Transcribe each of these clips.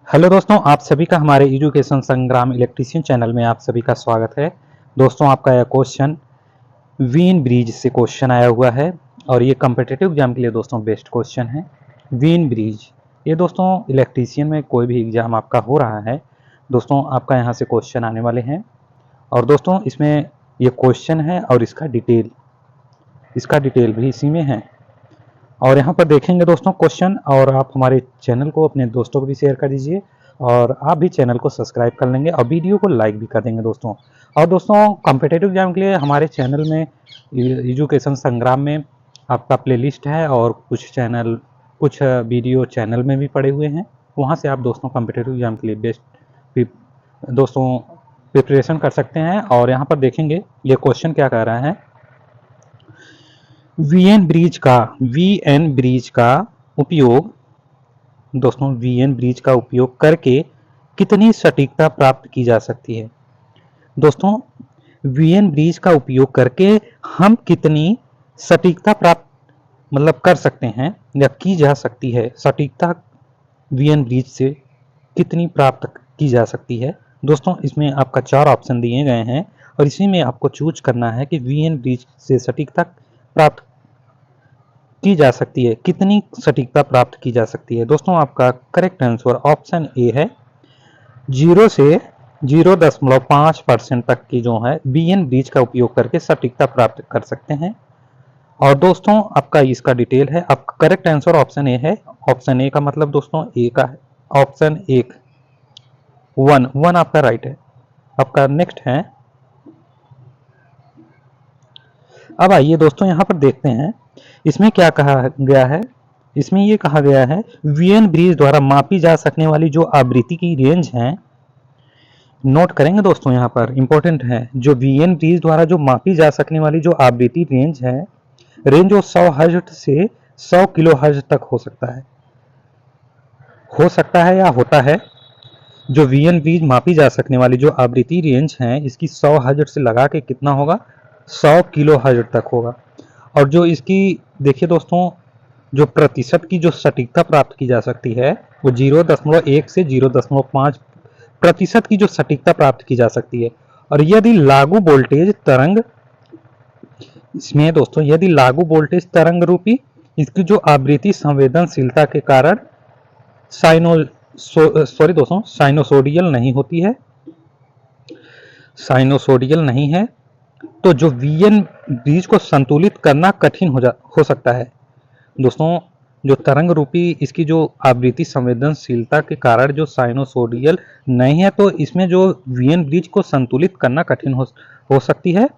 Hello दोस्तों, आप सभी का हमारे एजुकेशन संग्राम इलेक्ट्रीशियन चैनल में आप सभी का स्वागत है। दोस्तों, आपका यह क्वेश्चन वीन ब्रिज से क्वेश्चन आया हुआ है और ये कम्पिटिटिव एग्जाम के लिए दोस्तों बेस्ट क्वेश्चन है। वीन ब्रिज ये दोस्तों इलेक्ट्रीशियन में कोई भी एग्जाम आपका हो रहा है दोस्तों, आपका यहाँ से क्वेश्चन आने वाले हैं। और दोस्तों इसमें ये क्वेश्चन है और इसका डिटेल भी इसी में है। और यहाँ पर देखेंगे दोस्तों क्वेश्चन, और आप हमारे चैनल को अपने दोस्तों को भी शेयर कर दीजिए और आप भी चैनल को सब्सक्राइब कर लेंगे और वीडियो को लाइक भी कर देंगे दोस्तों। और दोस्तों कॉम्पिटिटिव एग्जाम के लिए हमारे चैनल में एजुकेशन संग्राम में आपका प्लेलिस्ट है और कुछ वीडियो चैनल में भी पड़े हुए हैं। वहाँ से आप दोस्तों कॉम्पिटिटिव एग्जाम के लिए बेस्ट दोस्तों प्रिपरेशन कर सकते हैं। और यहाँ पर देखेंगे ये क्वेश्चन क्या कह रहा है, वीएन ब्रिज का उपयोग दोस्तों वीएन ब्रिज का उपयोग करके कितनी सटीकता प्राप्त की जा सकती है। दोस्तों वीएन ब्रिज का उपयोग करके हम कितनी सटीकता प्राप्त कर सकते हैं या की जा सकती है, सटीकता वीएन ब्रिज से कितनी प्राप्त की जा सकती है। दोस्तों इसमें आपका 4 ऑप्शन दिए गए हैं और इसी में आपको चूज करना है कि वीएन ब्रिज से सटीकता प्राप्त की जा सकती है, कितनी सटीकता प्राप्त की जा सकती है। दोस्तों आपका करेक्ट आंसर ऑप्शन ए है। 0 से 0.5% तक की जो है वीएन ब्रिज का उपयोग करके सटीकता प्राप्त कर सकते हैं। और दोस्तों आपका इसका डिटेल है, आपका करेक्ट आंसर ऑप्शन ए है। ऑप्शन ए का मतलब दोस्तों ए का है, ऑप्शन एक वन आपका राइट है। आपका नेक्स्ट है, अब आइए दोस्तों यहाँ पर देखते हैं इसमें क्या कहा गया है। इसमें ये कहा गया है वीएन ब्रिज द्वारा मापी जा सकने वाली जो आवृत्ति की रेंज है, नोट करेंगे दोस्तों यहाँ पर इंपॉर्टेंट है, जो वीएन ब्रिज द्वारा जो मापी जा सकने वाली जो आवृत्ति रेंज है, रेंज वो 100 हर्ट्ज से 100 किलो हर्ट्ज तक हो सकता है या होता है। जो वीएन ब्रिज मापी जा सकने वाली जो आवृत्ति रेंज है इसकी 100 हर्ट्ज से लगा के कितना होगा, 100 किलो हर्ट्ज तक होगा। और जो इसकी देखिए दोस्तों जो प्रतिशत की जो सटीकता प्राप्त की जा सकती है वो 0.1 से 0.5 प्रतिशत की जो सटीकता प्राप्त की जा सकती है। और यदि लागू वोल्टेज तरंग इसमें दोस्तों यदि लागू वोल्टेज तरंग रूपी इसकी जो आवृत्ति संवेदनशीलता के कारण साइनोसोडियल नहीं है, तो जो वीएन ब्रिज को संतुलित करना कठिन हो सकता है। दोस्तों जो तरंग रूपी इसकी जो आवृत्ति संवेदनशीलता के कारण जो साइनोसोडियल नहीं है, तो इसमें जो वीएन ब्रिज को संतुलित करना कठिन हो सकती है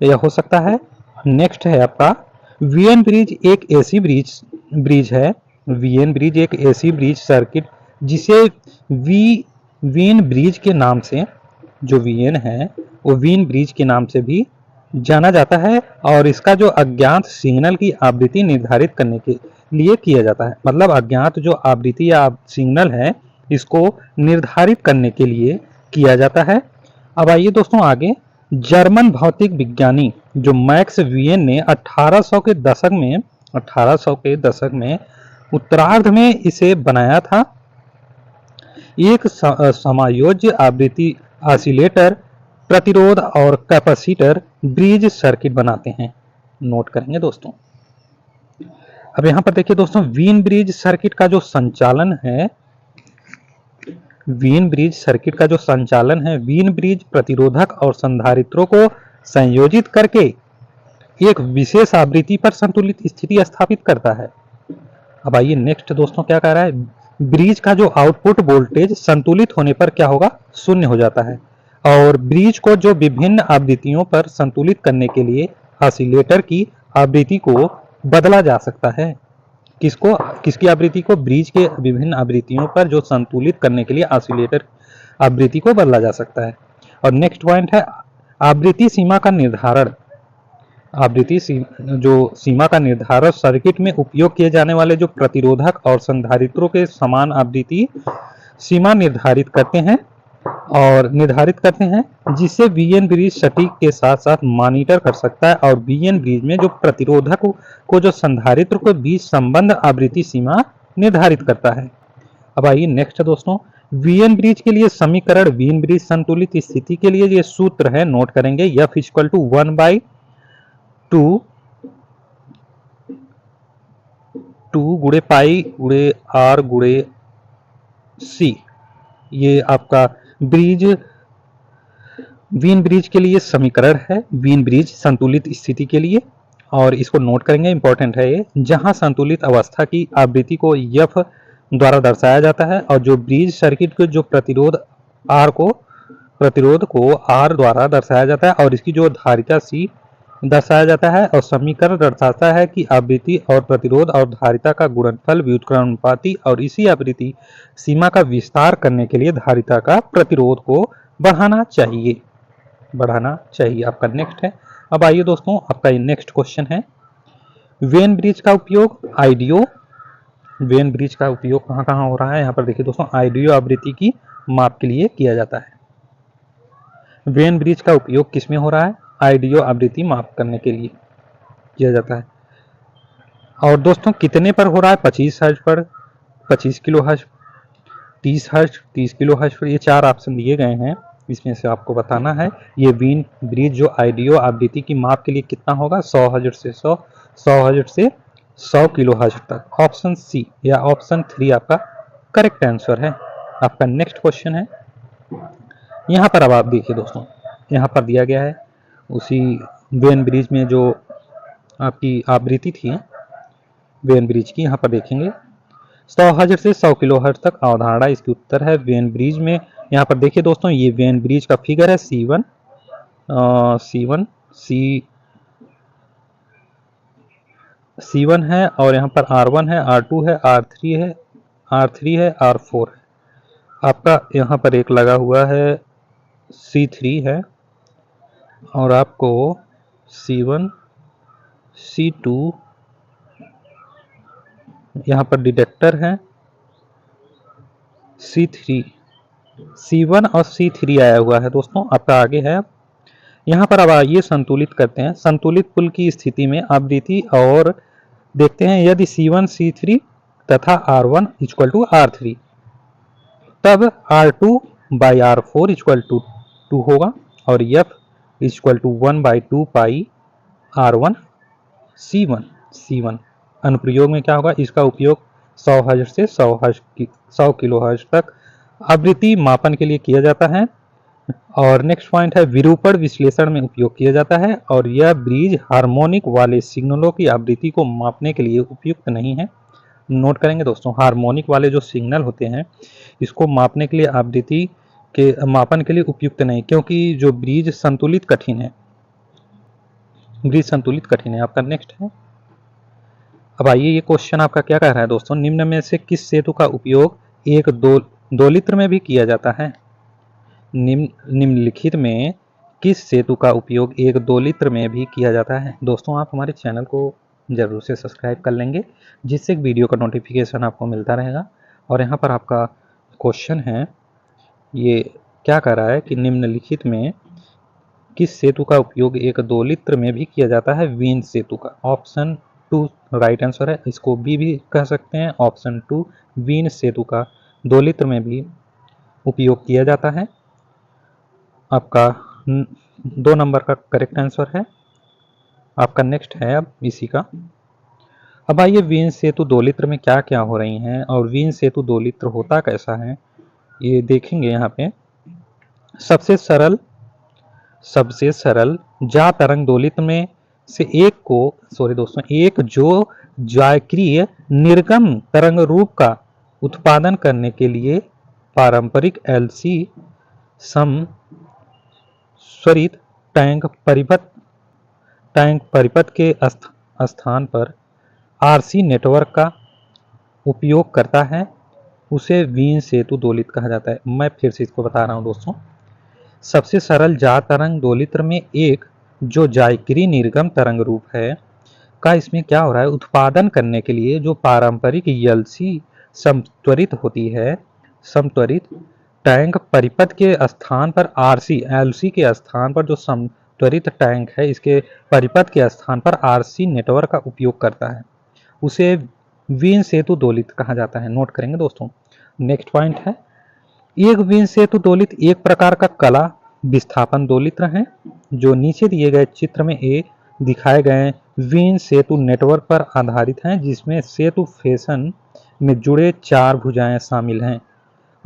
या हो सकता है। नेक्स्ट है आपका वीएन ब्रिज एक ऐसी ब्रिज है, वीएन ब्रिज एक ऐसी ब्रिज सर्किट जिसे वीन ब्रिज के नाम से, जो वीएन है वो वीन ब्रिज के नाम से भी जाना जाता है। और इसका जो अज्ञात सिग्नल की आवृत्ति निर्धारित करने के लिए किया जाता है, मतलब अज्ञात जो आवृत्ति या सिग्नल है इसको निर्धारित करने के लिए किया जाता है। अब आइए दोस्तों आगे, जर्मन भौतिक विज्ञानी जो मैक्स वीएन ने 1800 के दशक में उत्तरार्ध में इसे बनाया था। एक समायोज्य आवृत्ति ऑसिलेटर, प्रतिरोध और कैपेसिटर ब्रिज सर्किट बनाते हैं, नोट करेंगे दोस्तों। अब यहां पर देखिए दोस्तों वीन ब्रिज सर्किट का जो संचालन है, वीन ब्रिज प्रतिरोधक और संधारित्रों को संयोजित करके एक विशेष आवृत्ति पर संतुलित स्थिति स्थापित करता है। अब आइए नेक्स्ट दोस्तों क्या कह रहा है, ब्रिज का जो आउटपुट वोल्टेज संतुलित होने पर क्या होगा, शून्य हो जाता है। और ब्रिज को जो विभिन्न आवृत्तियों पर संतुलित करने के लिए ऑसिलेटर की आवृत्ति को बदला जा सकता है। किसकी आवृत्ति को, ब्रिज के विभिन्न आवृत्तियों पर जो संतुलित करने के लिए ऑसिलेटर आवृत्ति को बदला जा सकता है। और नेक्स्ट पॉइंट है आवृत्ति सीमा का निर्धारण। जो सीमा का निर्धारण सर्किट में उपयोग किए जाने वाले जो प्रतिरोधक और संधारित्रों के समान आवृत्ति सीमा निर्धारित करते हैं जिससे वीएन ब्रिज सटीक के साथ साथ मॉनिटर कर सकता है। और वीएन ब्रिज में जो प्रतिरोधक को जो संधारित्र को बीच संबंध आवृत्ति सीमा निर्धारित करता है। अब आइए नेक्स्ट है दोस्तों, वीएन ब्रिज के लिए समीकरण, वीएन ब्रिज संतुलित स्थिति के लिए ये सूत्र है, नोट करेंगे, F इक्वल टू 1/2 गुणे पाई गुणे आर गुणे सी। ये आपका ब्रिज, वीन ब्रिज के लिए समीकरण है, वीन ब्रिज संतुलित स्थिति के लिए, और इसको नोट करेंगे, इंपॉर्टेंट है ये, जहां संतुलित अवस्था की आवृत्ति को F द्वारा दर्शाया जाता है और जो ब्रिज सर्किट के जो प्रतिरोध को R द्वारा दर्शाया जाता है और इसकी जो धारिता C दर्शाया जाता है, और समीकरण दर्शाता है कि आवृत्ति और प्रतिरोध और धारिता का गुणनफल व्युत्क्रमानुपाती और इसी आवृत्ति सीमा का विस्तार करने के लिए धारिता का प्रतिरोध को बढ़ाना चाहिए। आपका नेक्स्ट है। अब आइए दोस्तों, आपका ये नेक्स्ट क्वेश्चन है, वेन ब्रिज का उपयोग आईडीओ, वेन ब्रिज का उपयोग कहाँ कहाँ हो रहा है, यहाँ पर देखिए दोस्तों, आईडीओ आवृत्ति की माप के लिए किया जाता है। वेन ब्रिज का उपयोग किसमें हो रहा है, आईडीओ आवृत्ति माप करने के लिए किया जाता है। और दोस्तों कितने पर हो रहा है, 25 हर्ट्ज पर, 25 kilo hertz, 30 hertz, 30 kilo hertz पर, ये 4 ऑप्शन दिए गए हैं, इसमें से आपको बताना है ये वीन ब्रिज जो आईडीओ आवृत्ति की माप के लिए कितना होगा, 100 हर्ट्ज से 100 हर्ट्ज से 100 किलो हर्ट्ज तक। ऑप्शन सी या ऑप्शन 3 आपका करेक्ट आंसर है। आपका नेक्स्ट क्वेश्चन है, यहाँ पर अब आप देखिए दोस्तों, यहाँ पर दिया गया है उसी वेन ब्रिज में जो आपकी आवृत्ति थी वेन ब्रिज की, यहाँ पर देखेंगे 100 हर्ट्ज से 100 किलो हर्ट्ज तक अवधारणा इसकी उत्तर है वेन ब्रिज में। यहाँ पर देखिए दोस्तों, ये वेन ब्रिज का फिगर है C1 है, और यहाँ पर R1 है, R2 है, R3 है, R4 है। आपका यहाँ पर एक लगा हुआ है C3 है, और आपको C1 C2 यहाँ पर डिटेक्टर है, C1 और C3 आया हुआ है दोस्तों। आपका आगे है, यहाँ पर अब आइए संतुलित करते हैं। संतुलित पुल की स्थिति में आवृत्ति और देखते हैं, यदि C1 C3 तथा R1 इक्वल टू R3, तब R2 by R4 equal to 2 होगा, और F equal to 1/2 pi R1 C1। अनुप्रयोग में क्या होगा, इसका उपयोग 100 हर्ट्ज से 100 किलो हर्ट्ज तक आवृत्ति मापन के लिए किया जाता है। और नेक्स्ट पॉइंट है, विरूपण विश्लेषण में उपयोग किया जाता है, और यह ब्रिज हार्मोनिक वाले सिग्नलों की आवृत्ति को मापने के लिए उपयुक्त नहीं है। नोट करेंगे दोस्तों, हार्मोनिक वाले जो सिग्नल होते हैं इसको मापने के लिए, आवृत्ति के मापन के लिए उपयुक्त नहीं, क्योंकि जो ब्रिज संतुलित कठिन है, आपका नेक्स्ट है। अब आइए, ये क्वेश्चन आपका क्या कह रहा है दोस्तों, निम्न में से किस सेतु का उपयोग एक दोलित्र में भी किया जाता है। निम्नलिखित में किस सेतु का उपयोग एक दोलित्र में भी किया जाता है। दोस्तों आप हमारे चैनल को जरूर से सब्सक्राइब कर लेंगे, जिससे वीडियो का नोटिफिकेशन आपको मिलता रहेगा। और यहाँ पर आपका क्वेश्चन है, ये क्या कह रहा है कि निम्नलिखित में किस सेतु का उपयोग एक दोलित्र में भी किया जाता है, वीन सेतु का। ऑप्शन 2 राइट आंसर है, इसको बी भी कह सकते हैं। ऑप्शन 2 वीन सेतु का दोलित्र में भी उपयोग किया जाता है। आपका 2 नंबर का करेक्ट आंसर है। आपका नेक्स्ट है अब इसी का। अब आइए, वीन सेतु दोलित्र में क्या क्या हो रही हैं और वीन सेतु दोलित्र होता कैसा है ये देखेंगे। यहाँ पे सबसे सरल जा तरंग दोलित्र में से एक जो जायक्रिय निर्गम तरंग रूप का उत्पादन करने के लिए पारंपरिक LC स्वरित टैंक परिपथ के स्थान पर RC नेटवर्क का उपयोग करता है, उसे वीन सेतु दोलित्र कहा जाता है। मैं फिर से इसको बता रहा हूं दोस्तों, सबसे सरल जा तरंग दोलित्र में एक जो जायक्रिय निर्गम तरंग रूप है का इसमें क्या हो रहा है, उत्पादन करने के लिए जो पारंपरिक LC समत्वरित होती है, समत्वरित टैंक परिपथ के स्थान पर RC LC के स्थान पर जो समत्वरित टैंक है, इसके परिपथ के स्थान पर RC नेटवर्क का उपयोग करता है, उसे वीन सेतु दोलित्र कहा जाता है। नोट करेंगे दोस्तों, नेक्स्ट पॉइंट है, एक वीन सेतु दोलित्र एक प्रकार का कला विस्थापन दोलित्र है जो नीचे दिए गए चित्र में दिखाए गए वीन सेतु नेटवर्क पर आधारित हैं, जिसमें सेतु फैशन में जुड़े 4 भुजाएं शामिल हैं।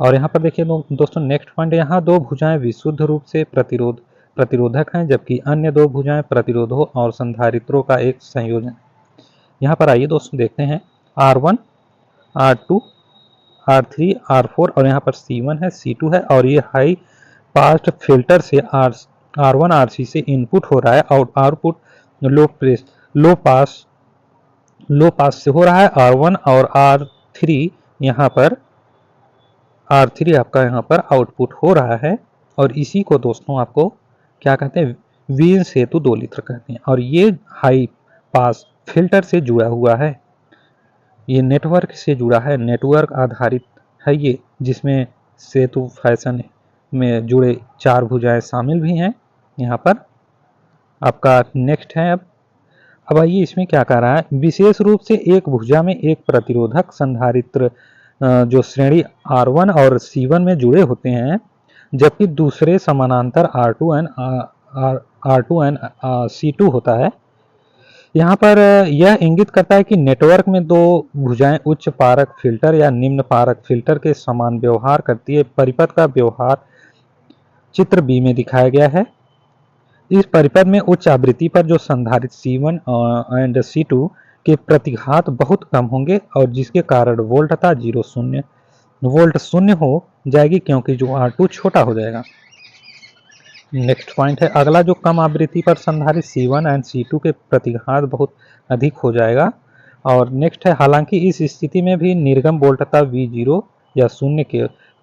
और यहाँ पर देखिए दोस्तों नेक्स्ट पॉइंट, यहाँ 2 भुजाएं विशुद्ध रूप से प्रतिरोधक हैं, जबकि अन्य 2 भुजाएं प्रतिरोधों और संधारित्रों का एक संयोजन। यहाँ पर आइए दोस्तों देखते हैं R1, R2, R3, R4 और यहाँ पर C1 है, C2 है, और ये हाई पास फिल्टर से R1 RC से इनपुट हो रहा है और आउटपुट लो पास से हो रहा है R1 और R3 यहाँ पर R3 आपका यहाँ पर आउटपुट हो रहा है। और इसी को दोस्तों आपको क्या कहते हैं, वीन सेतु दोलित्र कहते हैं। और ये हाई पास फिल्टर से जुड़ा हुआ है, ये नेटवर्क से जुड़ा है, नेटवर्क आधारित है ये, जिसमें सेतु फैशन में जुड़े 4 भुजाएं शामिल भी हैं। यहाँ पर आपका नेक्स्ट है। अब आइए इसमें क्या कह रहा है, विशेष रूप से एक भुजा में एक प्रतिरोधक संधारित्र जो श्रेणी R1 और C1 में जुड़े होते हैं, जबकि दूसरे समानांतर R2 एंड C2 होता है। यहाँ पर यह इंगित करता है कि नेटवर्क में 2 भुजाएं उच्च पारक फिल्टर या निम्न पारक फिल्टर के समान व्यवहार करती है। परिपथ का व्यवहार चित्र बी में दिखाया गया है। इस परिपथ में उच्च आवृत्ति पर जो संधारित्र C1 एंड C2 के प्रतिघात बहुत कम होंगे और जिसके कारण वोल्टता 0 वोल्ट शून्य हो जाएगी, क्योंकि जो R2 छोटा हो जाएगा। नेक्स्ट पॉइंट है, अगला जो कम आवृत्ति पर संधारित्र C1 एंड C2 के प्रतिघात बहुत अधिक हो जाएगा। और नेक्स्ट है, हालांकि इस स्थिति में भी निर्गम वोल्टता V0 या शून्य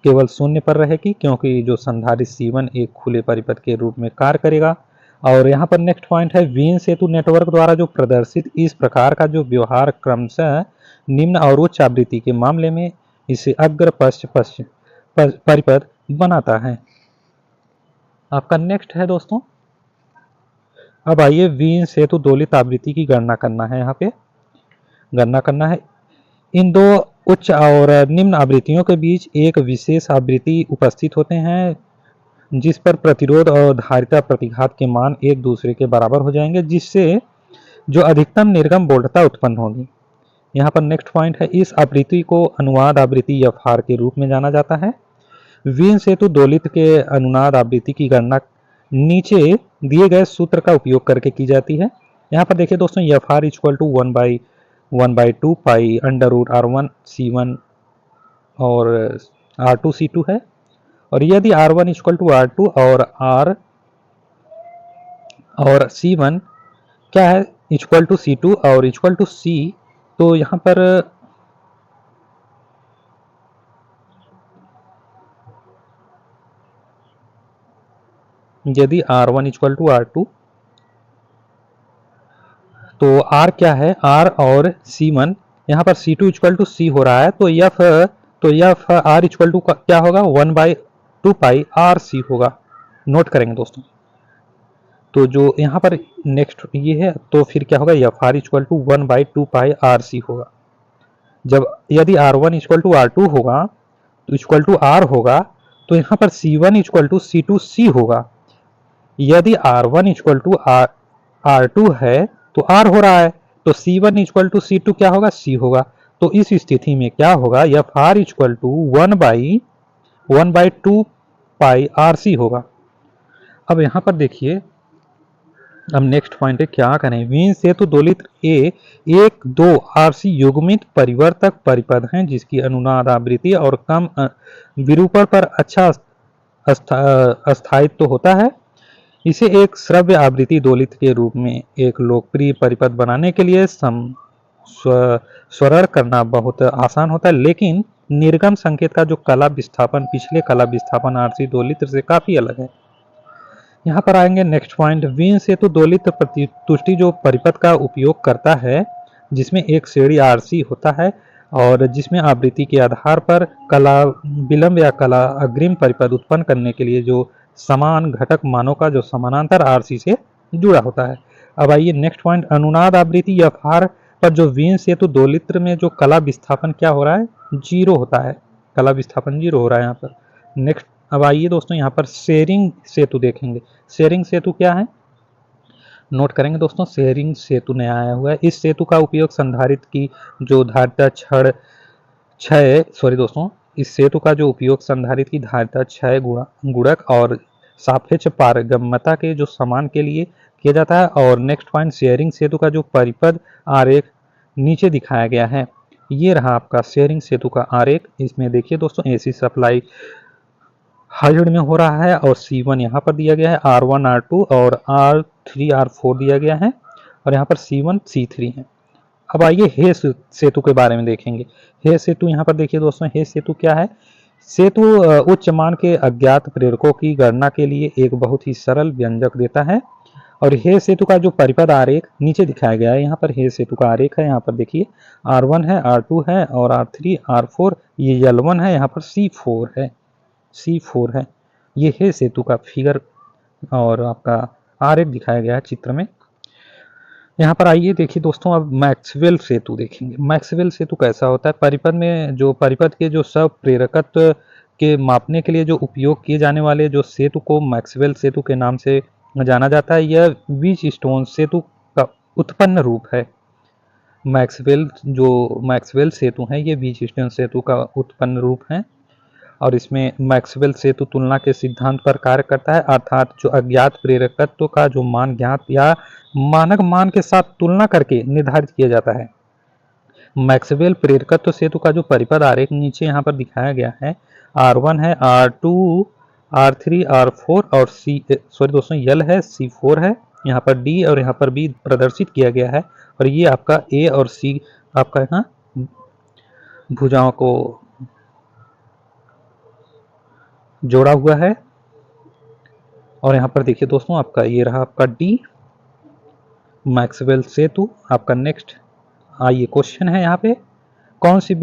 केवल शून्य पर रहेगी, क्योंकि जो संधारित्र C1 एक खुले परिपथ के रूप में कार्य करेगा। और यहाँ पर नेक्स्ट पॉइंट है, वीन सेतु नेटवर्क द्वारा जो प्रदर्शित इस प्रकार का जो व्यवहार क्रमशः निम्न और उच्च आवृत्ति के मामले में इसे अग्र पश्च परिपथ बनाता है। आपका नेक्स्ट है दोस्तों, अब आइए वीन सेतु दोलित आवृत्ति की गणना करना है। यहाँ पे गणना करना है, इन 2 उच्च और निम्न आवृत्तियों के बीच एक विशेष आवृत्ति उपस्थित होते हैं, जिस पर प्रतिरोध और धारिता प्रतिघात के मान एक दूसरे के बराबर हो जाएंगे, जिससे जो अधिकतम निर्गम वोल्टता उत्पन्न होगी। यहाँ पर नेक्स्ट पॉइंट है, इस आवृत्ति को अनुनाद आवृत्ति या फार के रूप में जाना जाता है। वीन सेतु दोलित के अनुनाद आवृत्ति की गणना नीचे दिए गए सूत्र का उपयोग करके की जाती है। यहाँ पर देखिए दोस्तों, FR = 1/2 pi under root R1 C1 और R2 C2 है। और यदि R1 = R2 और C1 क्या है, इक्वल टू C2 और इक्वल टू C, तो यहाँ पर यदि R1 = R2 तो R क्या है, R और C1, यहाँ पर C2 = C हो रहा है, तो F R = क्या होगा, 1/2 पाई RC होगा। नोट करेंगे दोस्तों। तो जो यहाँ पर नेक्स्ट ये है, तो फिर क्या होगा, FR = 1/2 पाई RC होगा। जब यदि R1 = R2 होगा तो इक्वल टू R होगा, तो यहाँ पर C1 = C2C होगा। यदि R1 = R2 है तो R हो रहा है, तो C1 = C2 क्या होगा, C होगा। तो इस स्थिति में क्या होगा, FR = 1/2 पाई RC होगा। अब यहाँ पर देखिए, अब नेक्स्ट पॉइंट है, क्या करें, वीन सेतु दोलित्र A 1-2 RC युग्मित परिवर्तक परिपथ हैं, जिसकी अनुनाद आवृत्ति और कम विरूपण पर अच्छा अस्थायित्व होता है। इसे एक श्रव्य आवृत्ति दोलित्र के रूप में एक लोकप्रिय परिपथ बनाने के लिए स्वरण करना बहुत आसान होता है, लेकिन निर्गम संकेत का जो कला विस्थापन पिछले कला विस्थापन RC दोलित्र से काफी अलग है। यहाँ पर आएंगे नेक्स्ट पॉइंट, वीन सेतु दोलित्र प्रतितुष्टि जो परिपथ का उपयोग करता है, जिसमें एक श्रेणी RC होता है और जिसमें आवृत्ति के आधार पर कला विलंब या कला अग्रिम परिपथ उत्पन्न करने के लिए जो समान घटक मानों का जो समानांतर RC से जुड़ा होता है। अब आइए नेक्स्ट पॉइंट, अनुनाद आवृत्ति FR पर जो वीन सेतु दोलित्र में जो कला विस्थापन क्या हो रहा है, 0 होता है, कला विस्थापन 0 हो रहा है यहाँ पर। नेक्स्ट अब आइए दोस्तों यहाँ पर शेयरिंग सेतु देखेंगे। शेयरिंग सेतु क्या है, नोट करेंगे दोस्तों। शेयरिंग सेतु नया आया हुआ है। इस सेतु का उपयोग संधारित्र की जो धारिता क्षय सॉरी दोस्तों, इस सेतु का जो उपयोग संधारित्र की धारिता क्षय गुणक और सापेक्ष पारगम्यता के जो समान के लिए किया जाता है। और नेक्स्ट पॉइंट, शेयरिंग सेतु का जो परिपथ आरेख नीचे दिखाया गया है, ये रहा आपका शेयरिंग सेतु का आरेख। इसमें देखिए दोस्तों, एसी सप्लाई हाइड में हो रहा है और C1 यहाँ पर दिया गया है, R1 R2 और R3 R4 दिया गया है, और यहाँ पर C1 C3 है। अब आइए हे सेतु के बारे में देखेंगे। हे सेतु यहाँ पर देखिए दोस्तों, हे सेतु क्या है। सेतु उच्च मान के अज्ञात प्रेरकों की गणना के लिए एक बहुत ही सरल व्यंजक देता है। और हे सेतु का जो परिपथ आरेख नीचे दिखाया गया है, यहाँ पर हे सेतु का आरेख है। यहाँ पर देखिए R1 है, R2 है और R3 R4, ये L1 है, यहाँ पर C4 है। ये है सेतु का फिगर और आपका आरेख दिखाया गया है चित्र में। यहाँ पर आइए देखिए दोस्तों, अब मैक्सवेल सेतु देखेंगे। मैक्सवेल सेतु कैसा होता है, परिपथ में जो परिपथ के जो सब प्रेरकत्व के मापने के लिए जो उपयोग किए जाने वाले जो सेतु को मैक्सवेल सेतु के नाम से जाना जाता है। यह व्हीट स्टोन सेतु का उत्पन्न रूप है। मैक्सवेल सेतु है, ये व्हीट स्टोन सेतु का उत्पन्न रूप है। और इसमें मैक्सवेल सेतु तुलना के सिद्धांत पर कार्य करता है, अर्थात जो अज्ञात प्रेरकत्व का जो मान ज्ञात या मानक मान के साथ तुलना करके निर्धारित किया जाता है। मैक्सवेल प्रेरकत्व सेतु का जो परिपथ आरेख नीचे यहाँ पर दिखाया गया है, R1 है, R2 R3 R4 और L है, C4 है, यहाँ पर D और यहाँ पर B प्रदर्शित किया गया है। और ये आपका A और C आपका यहाँ भुजाओं को जोड़ा हुआ है। और यहाँ पर देखिए दोस्तों, आपका ये रहा आपका D मैक्सवेल सेतु। आपका नेक्स्ट आइए क्वेश्चन है यहाँ पे, कौन सी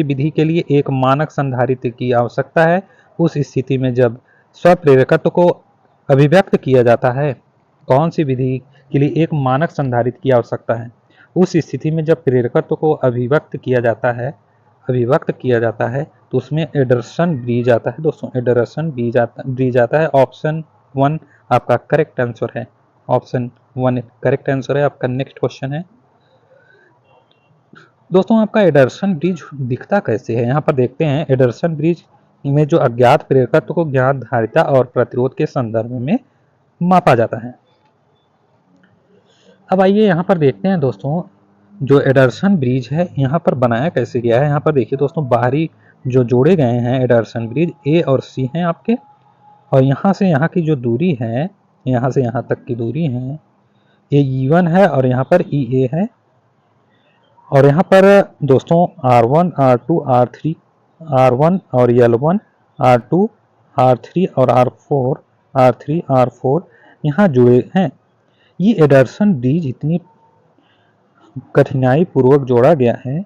विधि के लिए एक मानक संधारित्र की आवश्यकता है उस स्थिति में जब स्वप्रेरकत्व को अभिव्यक्त किया जाता है। कौन सी विधि के लिए एक मानक संधारित्र की आवश्यकता है उस स्थिति में जब प्रेरकत्व को अभिव्यक्त किया जाता है तो उसमें एडर्सन ब्रिज आता है दोस्तों। एडर्सन ब्रिज आता है। ऑप्शन 1 आपका करेक्ट आंसर है। ऑप्शन 1 करेक्ट आंसर है आपका। नेक्स्ट क्वेश्चन है दोस्तों, आपका एडर्सन ब्रिज दिखता कैसे है। यहाँ पर देखते हैं, एडर्सन ब्रिज में जो अज्ञात प्रेरकत्व को ज्ञात धारिता और प्रतिरोध के संदर्भ में मापा जाता है। अब आइए यहाँ पर देखते हैं दोस्तों, जो एडर्सन ब्रिज है यहाँ पर बनाया कैसे गया है। यहाँ पर देखिए दोस्तों, बाहरी जो जोड़े गए हैं एडर्सन ब्रिज A और C हैं आपके, और यहाँ से यहाँ की जो दूरी है, यहाँ से यहाँ तक की दूरी है, ये E1 है और यहाँ पर EA है। और यहाँ पर दोस्तों R1 R2 R3 R1 और L1 R2 R3 और R3 R4 यहाँ जुड़े हैं। ये एडर्सन ब्रिज इतनी कठिनाई पूर्वक जोड़ा गया है,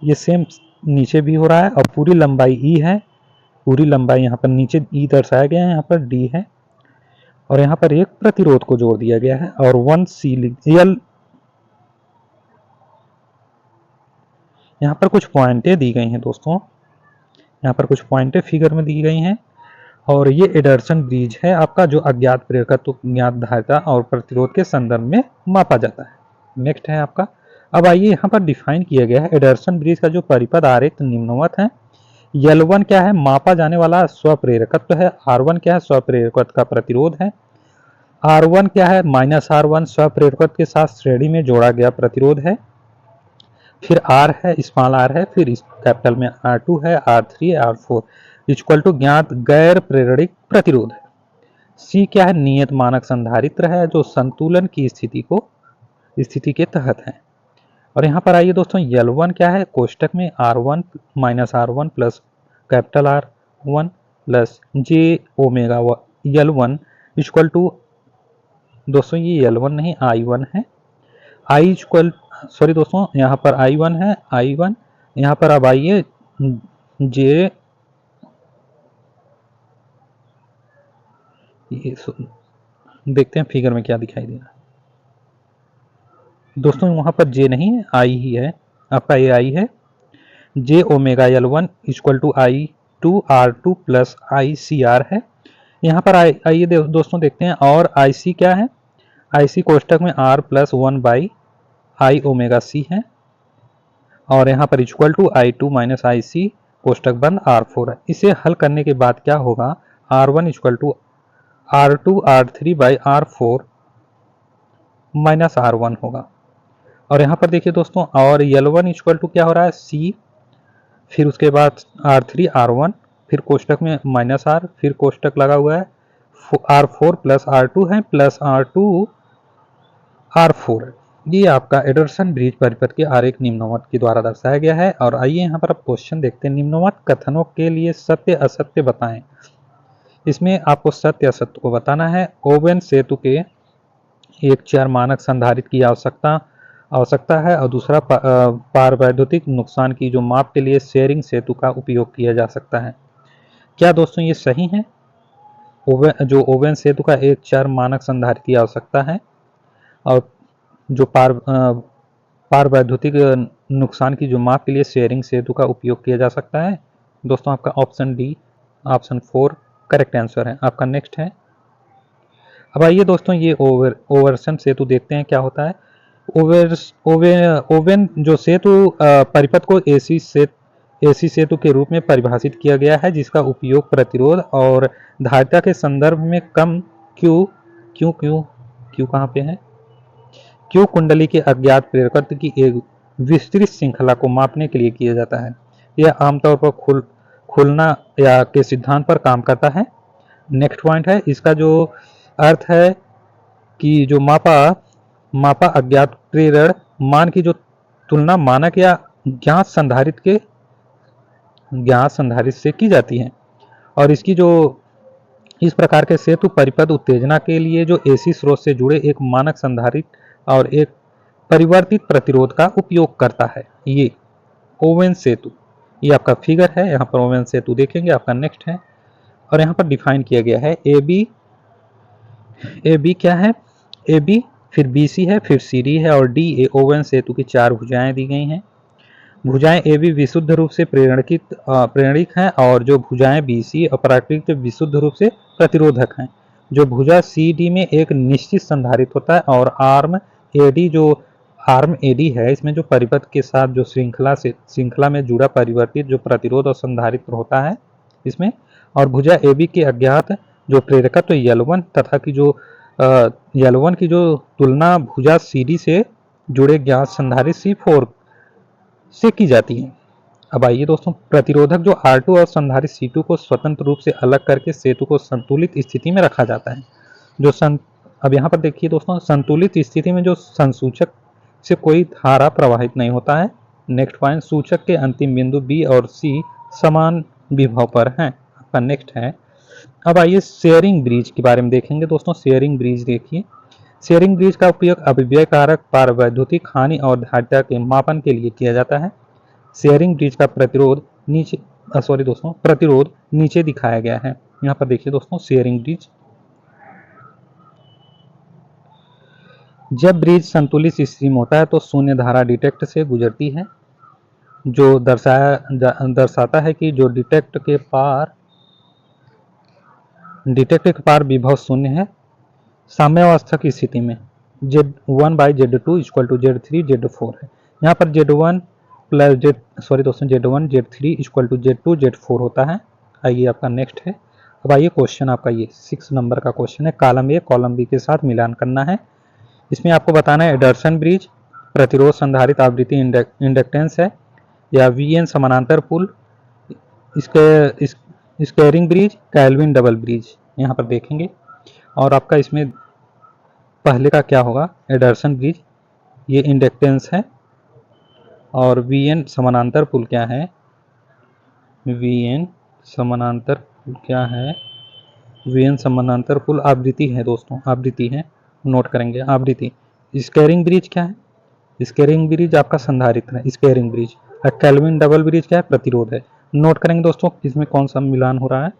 ये सेम नीचे भी हो रहा है और पूरी लंबाई E है। पूरी लंबाई यहाँ पर नीचे E दर्शाया गया है, यहाँ पर D है, और यहाँ पर एक प्रतिरोध को जोड़ दिया गया है और 1 यहाँ पर कुछ पॉइंटें दी गई हैं दोस्तों, यहाँ पर कुछ पॉइंटें फिगर में दी गई हैं। और ये एडर्सन ब्रिज है आपका, जो अज्ञात प्रेरकत्व ज्ञात धारिता और प्रतिरोध के संदर्भ में मापा जाता है। नेक्स्ट है आपका, अब आइए यहाँ पर डिफाइन किया गया है एडर्सन ब्रिज का जो परिपथ आरेख निम्नवत है। L1 क्या है, मापा जाने वाला स्वप्रेरकत्व है। R1 क्या है, स्वप्रेरकत्व का प्रतिरोध है। R1 क्या है, -R1 स्वप्रेरकत्व के साथ श्रेणी में जोड़ा गया प्रतिरोध है। फिर R है, स्मॉल r है, फिर कैपिटल में R2 है, R3 है, R4 इक्वल टू ज्ञात गैर प्रेरणिक प्रतिरोध है। C क्या है, नियत मानक संधारित्र है जो संतुलन की स्थिति के तहत है। और यहाँ पर आइए दोस्तों, L1 क्या है, कोष्टक में R1 -R1 plus capital R1 plus J omega L1 equal to दोस्तों, ये L1 नहीं I1 है। सॉरी दोस्तों, यहाँ पर I1 है, I1 यहाँ पर। अब आइए J देखते हैं फिगर में क्या दिखाई दे रहा है दोस्तों। वहां पर J नहीं है, I ही है आपका, ये I है। J omega L1 equal to I2R2 plus ICR है। यहाँ पर आइए दोस्तों देखते हैं, और IC क्या है। IC कोष्टक में R plus 1 by I omega C है, और यहाँ पर equal to I2 minus IC कोष्टक बंद R4 है। इसे हल करने के बाद क्या होगा, R1 equal to R2 R3 by R4 minus R1 होगा। और यहाँ पर देखिए दोस्तों, और L1 इक्वल टू क्या हो रहा है, C, फिर उसके बाद R3 R1, फिर कोष्टक में माइनस R, फिर कोष्टक लगा हुआ है R4 प्लस R2 है, प्लस R2 R4 है। ये आपका एडरसन ब्रिज परिपथ के आरेख निम्नवत के द्वारा दर्शाया गया है। और आइए यहाँ पर आप क्वेश्चन देखते हैं, निम्नवत कथनों के लिए सत्य असत्य बताएं। इसमें आपको सत्य असत्य को बताना है। ओवेन सेतु के एक चर मानक संधारित्र की आवश्यकता है, और दूसरा पारवैद्युतिक नुकसान की जो माप के लिए शेयरिंग सेतु का उपयोग किया जा सकता है। क्या दोस्तों ये सही है? जो ओवेन सेतु का एक चर मानक संधारित्र की आवश्यकता है, और जो पारवैद्युतिक नुकसान की जो माप के लिए शेयरिंग सेतु का उपयोग किया जा सकता है। दोस्तों आपका option D, option 4 correct answer है। आपका नेक्स्ट है, अब आइए दोस्तों ये ओवरसन सेतु देखते हैं क्या होता है। ओवेन जो सेतु परिपथ को एसी सेतु के रूप में परिभाषित किया गया है, जिसका उपयोग प्रतिरोध और धारिता के संदर्भ में कम क्यू कहाँ पे है, क्यू कुंडली के अज्ञात प्रेरकत्व की एक विस्तृत श्रृंखला को मापने के लिए किया जाता है। यह आमतौर पर खुलना या के सिद्धांत पर काम करता है। नेक्स्ट पॉइंट है, इसका जो अर्थ है कि जो मापा अज्ञात प्रेरण मान की जो तुलना मानक या ज्ञात संधारित्र से की जाती है। और इसकी जो इस प्रकार के सेतु परिपथ उत्तेजना के लिए जो एसी स्रोत से जुड़े एक मानक संधारित्र और एक परिवर्तित प्रतिरोध का उपयोग करता है। ये ओवेन सेतु, ये आपका फिगर है, यहाँ पर ओवेन सेतु देखेंगे। आपका नेक्स्ट है, और यहाँ पर डिफाइन किया गया है ए बी क्या है, ए बी, फिर बी सी है, फिर सी डी है, और डी ए। ओवेन सेतु की 4 भुजाएं दी गई हैं। भुजाएं ए बी विशुद्ध रूप से प्रेरणिक हैं, और जो भुजाएं बी सी अप्राकृतिक विशुद्ध रूप से प्रतिरोधक हैं। जो भुजा सी डी में एक निश्चित संधारित्र होता है, और आर्म ए डी है, इसमें जो परिपथ के साथ जो श्रृंखला में जुड़ा परिवर्तित जो प्रतिरोध और संधारित्र होता है इसमें। और भुजा ए बी के अज्ञात जो प्रेरकत्व L1 तथा की जो L1 की जो तुलना भुजा सी डी से जुड़े ज्ञात संधारित्र C4 से की जाती है। अब आइए दोस्तों, प्रतिरोधक जो R2 और संधारित्र C2 को स्वतंत्र रूप से अलग करके सेतु को संतुलित स्थिति में रखा जाता है। अब यहाँ पर देखिए दोस्तों, संतुलित स्थिति में जो संसूचक से कोई धारा प्रवाहित नहीं होता है। नेक्स्ट पॉइंट, सूचक के अंतिम बिंदु B और C समान विभव पर हैं। आपका नेक्स्ट है, अब आइए शेयरिंग ब्रिज के बारे में देखेंगे दोस्तों। शेयरिंग ब्रिज देखिए, शेयरिंग ब्रिज का उपयोग अपव्यय कारक, पारवैद्युतिक हानि और धारिता के मापन के लिए किया जाता है। शेयरिंग ब्रिज का प्रतिरोध नीचे दिखाया गया है। यहाँ पर देखिए दोस्तों, शेयरिंग ब्रिज, जब ब्रिज संतुलित स्थिति में होता है तो शून्य धारा डिटेक्ट से गुजरती है, जो दर्शाता है कि जो डिटेक्ट के पार विभव शून्य है। साम्यावस्था की स्थिति में Z1 by Z2 equal to Z3 Z4 है। यहाँ पर Z1 Z3 equal to Z2 Z4 होता है। आइए आपका नेक्स्ट है, अब आइए क्वेश्चन आपका ये 6 नंबर का क्वेश्चन है। कॉलम ए कॉलम बी के साथ मिलान करना है। इसमें आपको बताना है एडरसन ब्रिज प्रतिरोध संधारित आवृत्ति इंडक्टेंस है, या VN समानांतर पुल, Schering bridge, Kelvin double bridge. यहाँ पर देखेंगे, और आपका इसमें पहले का क्या होगा, एडरसन ब्रिज, ये इंडक्टेंस है, और VN समानांतर पुल क्या है, VN समानांतर पुल आवृत्ति है दोस्तों, आवृत्ति है, नोट करेंगे आवृत्ति। स्केयरिंग ब्रिज क्या है, स्केयरिंग ब्रिज आपका संधारित्र है, स्केयरिंग ब्रिज। और कैल्विन डबल ब्रिज क्या है, प्रतिरोध है। नोट करेंगे दोस्तों, इसमें कौन सा मिलान हो रहा है,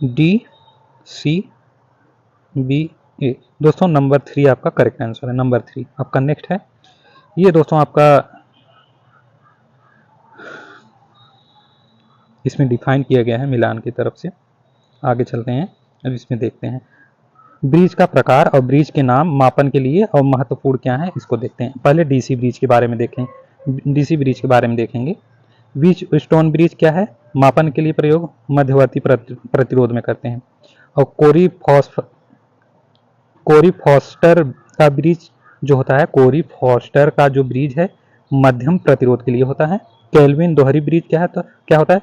DCBA। दोस्तों नंबर 3 आपका करेक्ट आंसर है, नंबर 3 आपका नेक्स्ट है। ये दोस्तों आपका इसमें डिफाइन किया गया है मिलान की तरफ से। आगे चलते हैं, अब इसमें देखते हैं ब्रिज का प्रकार और ब्रिज के नाम मापन के लिए और महत्वपूर्ण क्या है इसको देखते हैं। पहले डीसी ब्रिज के बारे में देखें, डीसी ब्रिज के बारे में देखेंगे। बीच स्टोन ब्रिज क्या है, मापन के लिए प्रयोग मध्यवर्ती प्रतिरोध में करते हैं। और कोरी फॉस्टर का ब्रिज जो होता है, कोरी फॉस्टर का जो ब्रिज है मध्यम प्रतिरोध के लिए होता है। केल्विन दोहरी ब्रिज क्या है, तो क्या होता है,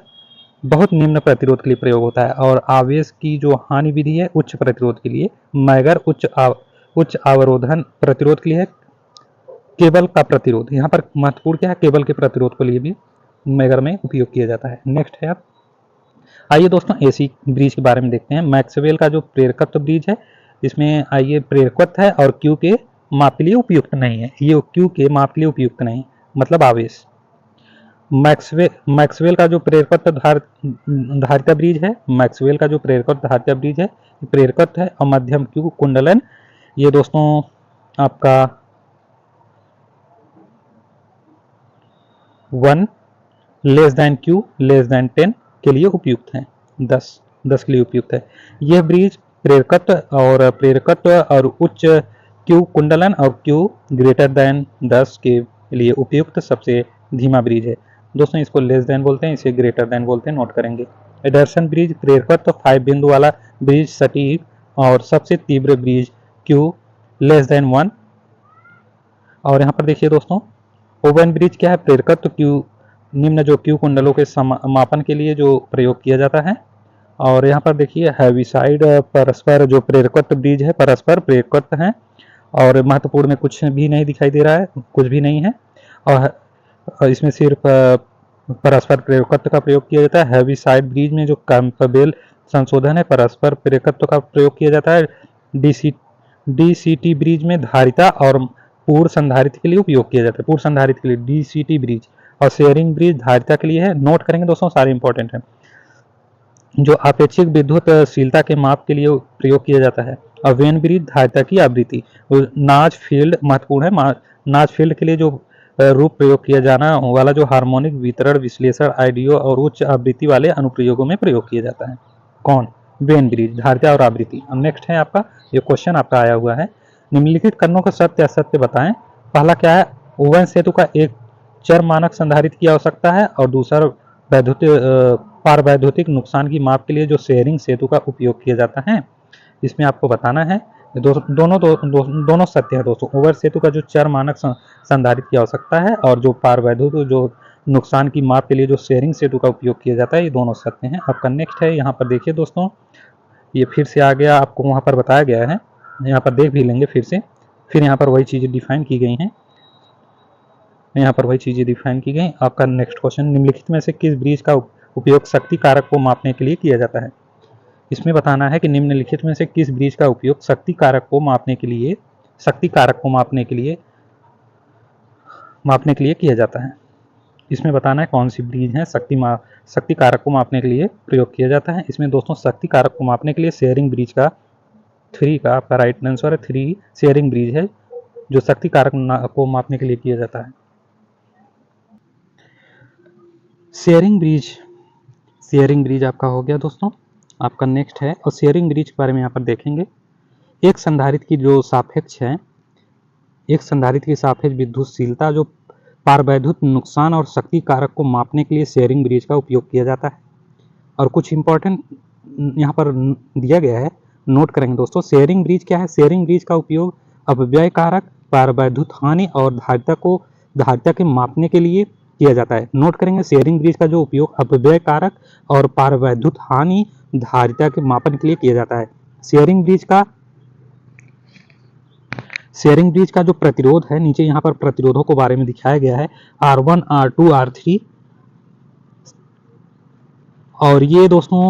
बहुत निम्न प्रतिरोध के लिए प्रयोग होता है। और आवेश की जो हानि विधि है उच्च प्रतिरोध के लिए। मैगर उच्च अवरोधन प्रतिरोध के लिए है। केबल का प्रतिरोध, यहाँ पर महत्वपूर्ण क्या है, केबल के प्रतिरोध के लिए भी मैगर में उपयोग किया जाता है। नेक्स्ट है, आप आइए दोस्तों एसी ब्रिज के बारे में देखते हैं। मैक्सवेल का जो प्रेरकत्व ब्रिज है, इसमें आइए प्रेरकत्व है और क्यू के माप के लिए उपयुक्त नहीं है, ये क्यू के माप के लिए उपयुक्त नहीं, मतलब आवेश। मैक्सवेल का जो प्रेरकत्व धारिता ब्रिज है, मैक्सवेल का जो प्रेरकत्व धारिता ब्रिज है, प्रेरकत्व है और मध्यम क्यू कुंडलन, ये दोस्तों आपका 1 less than Q less than 10 के लिए उपयुक्त है, 10 के लिए उपयुक्त है। यह ब्रिज प्रेरकत्व और उच्च क्यू कुंडलन और क्यू ग्रेटर देन 10 के लिए उपयुक्त सबसे धीमा ब्रिज है। दोस्तों इसको लेस देन बोलते हैं, इसे ग्रेटर देन बोलते हैं, नोट करेंगे। एडर्सन ब्रिज प्रेरकत्व 5 बिंदु वाला ब्रिज सटीक और सबसे तीव्र ब्रिज क्यू लेस देन 1। और यहाँ पर देखिए दोस्तों ओवन ब्रिज क्या है, प्रेरकत्व क्यू निम्न जो क्यू कुंडलों के मापन के लिए जो प्रयोग किया जाता है। और यहाँ पर देखिए हैवीसाइड परस्पर जो प्रेरकत्व ब्रिज है, परस्पर प्रेरकत्व है और महत्वपूर्ण में कुछ भी नहीं दिखाई दे रहा है, कुछ भी नहीं है। और इसमें सिर्फ परस्पर प्रेरकत्व का प्रयोग किया जाता है। हैवीसाइड ब्रिज में जो कैंपबेल संशोधन है, परस्पर प्रेरकत्व का प्रयोग किया जाता है। डीसीटी ब्रिज में धारिता और पूर्ण संधारित्र के लिए उपयोग किया जाता है, पूर्ण संधारित्र के लिए डीसीटी ब्रिज। और शेयरिंग ब्रिज धारिता के लिए है, नोट करेंगे दोस्तों, सारे इंपॉर्टेंट है। जो अपेक्षित विद्युतशीलता के माप के लिए प्रयोग किया जाता है। और वेन ब्रिज धारिता की आवृत्ति। नाच फील्ड महत्वपूर्ण है, नाच फील्ड के लिए जो रूप प्रयोग किया जाना वाला जो हार्मोनिक वितरण विश्लेषण आईडीओ और उच्च आवृत्ति वाले अनुप्रयोगों में प्रयोग किया जाता है। कौन, वेन ब्रिज, धारिता और आवृत्ति। नेक्स्ट है आपका, ये क्वेश्चन आपका आया हुआ है, निम्नलिखित कथनों का सत्य असत्य बताएं। पहला क्या है, ओवन सेतु का एक चर मानक संधारित्र की आवश्यकता है और दूसरा पारवैद्युतिक नुकसान की माप के लिए जो शेयरिंग सेतु का उपयोग किया जाता है। इसमें आपको बताना है दोनों सत्य है दोस्तों। ओवर सेतु का जो चर मानक संधारित्र की आवश्यकता है और जो पारवैद्युत जो नुकसान की माप के लिए जो शेयरिंग सेतु का उपयोग किया जाता है, ये दोनों सत्य हैं। आपका नेक्स्ट है, यहाँ पर देखिए दोस्तों, ये फिर से आ गया, आपको वहाँ पर बताया गया है, यहाँ पर देख भी लेंगे फिर से। फिर यहाँ पर वही चीज़ें डिफाइन की गई हैं, यहाँ पर वही चीज़ें डिफाइन की गई। आपका नेक्स्ट क्वेश्चन, निम्नलिखित में से किस ब्रिज का उपयोग शक्ति कारक को मापने के लिए किया जाता है। इसमें बताना है कि निम्नलिखित में से किस ब्रिज का उपयोग शक्ति कारक को मापने के लिए किया जाता है। इसमें बताना है कौन सी ब्रिज है शक्ति कारक को मापने के लिए प्रयोग किया जाता है। इसमें दोस्तों शक्ति कारक को मापने के लिए शेयरिंग ब्रिज का 3 का आपका राइट आंसर है, 3 शेयरिंग ब्रिज है जो शक्ति कारक को मापने के लिए किया जाता है। शेयरिंग ब्रिज आपका हो गया दोस्तों। आपका नेक्स्ट है, और शेयरिंग ब्रिज के बारे में यहाँ पर देखेंगे। एक संधारित्र की जो सापेक्ष है, एक संधारित्र की सापेक्ष विद्युतशीलता जो पारवैद्युत नुकसान और शक्ति कारक को मापने के लिए शेयरिंग ब्रिज का उपयोग किया जाता है। और कुछ इंपॉर्टेंट यहाँ पर दिया गया है, नोट करेंगे दोस्तों। शेयरिंग ब्रिज क्या है, शेयरिंग ब्रिज का उपयोग अपव्यय कारक, पारवैद्युत हानि और धारिता के मापने के लिए किया जाता है। नोट करेंगे, शेयरिंग ब्रिज का जो उपयोग अपव्यय कारक और पारवैद्युत हानि धारिता के मापन के लिए किया जाता है। शेयरिंग ब्रिज का जो प्रतिरोध है, नीचे यहाँ पर प्रतिरोधों के बारे में दिखाया गया है, R1, R2, R3। और ये दोस्तों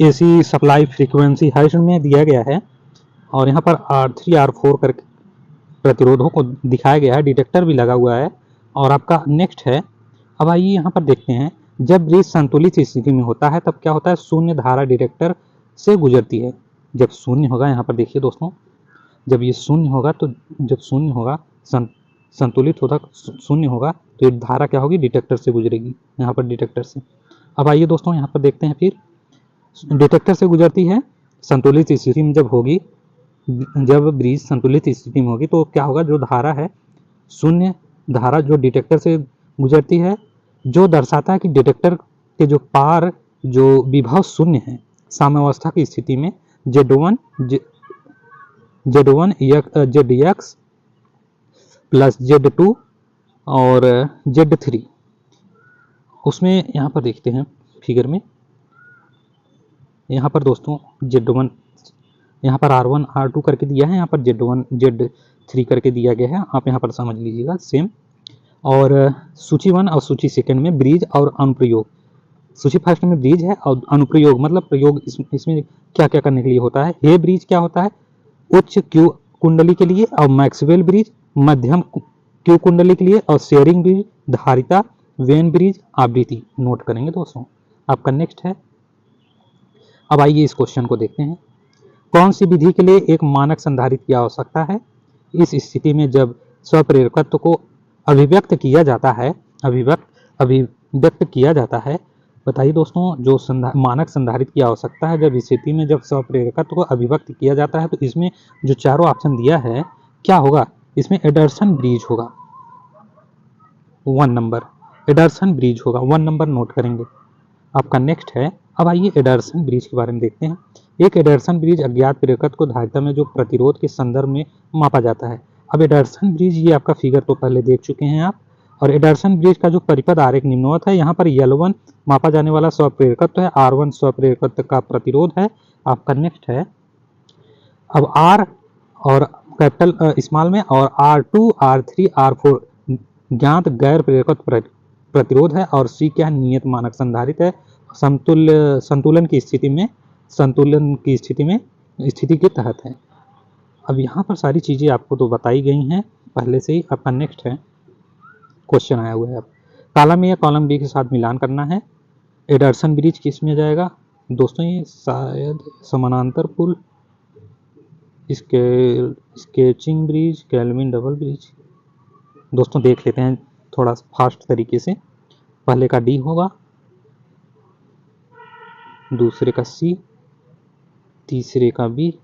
एसी सप्लाई फ्रीक्वेंसी हर्ट्ज में दिया गया है। और यहाँ पर R3, R4 करके प्रतिरोधों को दिखाया गया है, डिटेक्टर भी लगा हुआ है। और आपका नेक्स्ट है, अब आइए यहाँ पर देखते हैं, जब ब्रिज संतुलित स्थिति में होता है तब क्या होता है, शून्य धारा डिटेक्टर से गुजरती है। जब शून्य होगा, यहाँ पर देखिए दोस्तों, जब ये शून्य होगा तो जब शून्य होगा, संतुलित होता शून्य होगा, तो ये धारा क्या होगी, डिटेक्टर से गुजरेगी, यहाँ पर डिटेक्टर से। अब आइए दोस्तों यहाँ पर देखते हैं फिर डिटेक्टर से गुजरती है, संतुलित स्थिति में जब होगी, जब ब्रिज संतुलित स्थिति में होगी तो क्या होगा, जो धारा है शून्य धारा जो डिटेक्टर से गुजरती है, जो दर्शाता है कि डिटेक्टर के जो पार जो विभव शून्य है साम्यावस्था की स्थिति में Z1 ZX प्लस Z2 और Z3, उसमें यहाँ पर देखते हैं फिगर में, यहाँ पर दोस्तों Z1 यहाँ पर R1 R2 करके दिया है, यहाँ पर Z1 Z3 करके दिया गया है, आप यहाँ पर समझ लीजिएगा सेम। और सूची 1 और सूची 2 में ब्रिज और अनुप्रयोग, सूची 1 में ब्रिज है और अनुप्रयोग मतलब प्रयोग इसमें क्या क्या करने के लिए होता है। हे ब्रिज क्या होता है, उच्च क्यू कुंडली के लिए, और मैक्सवेल ब्रिज मध्यम क्यू कुंडली के लिए, और शेयरिंग ब्रिज धारिता, वेन ब्रिज आवृत्ति नोट करेंगे दोस्तों। आपका नेक्स्ट है, अब आइए इस क्वेश्चन को देखते हैं। कौन सी विधि के लिए एक मानक संधारित्र की आवश्यकता है। इस स्थिति में जब स्वप्रेरकत्व को अभिव्यक्त किया जाता है, अभिव्यक्त किया जाता है, बताइए दोस्तों, जो मानक संधारित्र की आवश्यकता है जब स्थिति में जब स्वप्रेरकत्व को अभिव्यक्त किया जाता है, तो इसमें जो चारों ऑप्शन दिया है क्या होगा, इसमें एडर्सन ब्रिज होगा 1 नंबर, एडर्सन ब्रिज होगा 1 नंबर नोट करेंगे। आपका नेक्स्ट है, अब आइए एडर्सन ब्रिज के बारे में देखते हैं। एक एडर्सन ब्रिज अज्ञात प्रेरकत्व को धारिता में जो प्रतिरोध के संदर्भ में मापा जाता है। अब एडर्सन ब्रिज, ये आपका फिगर तो पहले देख चुके हैं आप, और एडर्सन ब्रिज का जो परिपथ आरेख निम्नवत है। यहाँ पर L1 मापा जाने वाला स्वप्रेरकत्व है, R1 स्वप्रेरकत्व का प्रतिरोध है। आपका नेक्स्ट है, अब R और कैपिटल स्मॉल में, और R2 R3 R4 ज्ञात गैर प्रेरकत्व प्रतिरोध है, और C क्या है, नियत मानक संधारित्र है, संतुलन की स्थिति में स्थिति के तहत है। अब यहाँ पर सारी चीज़ें आपको तो बताई गई हैं पहले से ही। आपका नेक्स्ट है, क्वेश्चन आया हुआ है, अब कॉलम ए या कॉलम बी के साथ मिलान करना है। एडर्सन ब्रिज किस में जाएगा दोस्तों, ये शायद समानांतर पुल, Schering bridge, Kelvin double bridge. दोस्तों देख लेते हैं थोड़ा फास्ट तरीके से। पहले का डी होगा, दूसरे का सी, तीसरे का बी,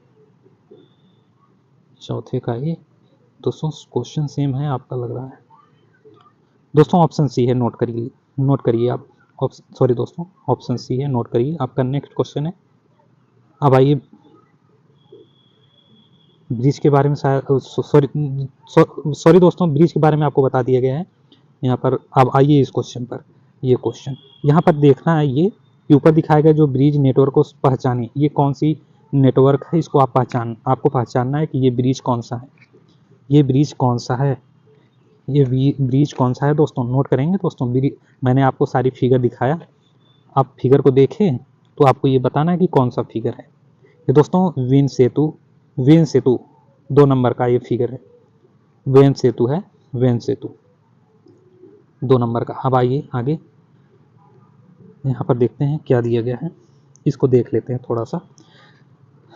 चौथे का ए। दोस्तों क्वेश्चन सेम है आपका लग रहा है दोस्तों, ऑप्शन सी है, नोट करिए आप, सॉरी दोस्तों, ऑप्शन सी है, नोट करिए। आपका नेक्स्ट क्वेश्चन है, अब आइए ब्रिज के बारे में, सॉरी दोस्तों, ब्रिज के बारे में आपको बता दिया गया है यहाँ पर। अब आइए इस क्वेश्चन पर, ये क्वेश्चन यहाँ पर देखना है, ये ऊपर दिखाया गया जो ब्रिज नेटवर्क को पहचाने, ये कौन सी नेटवर्क है, इसको आपको पहचानना है कि ये ब्रिज कौन सा है, ये ब्रिज कौन सा है, ये ब्रिज कौन सा है दोस्तों, नोट करेंगे दोस्तों। मैंने आपको सारी फिगर दिखाया, आप फिगर को देखें तो आपको ये बताना है कि कौन सा फिगर है। ये दोस्तों वेन सेतु 2 नंबर का ये फिगर है, वेन सेतु है, वेन सेतु 2 नंबर का। अब आइए आगे यहाँ पर देखते हैं क्या दिया गया है, इसको देख लेते हैं थोड़ा सा।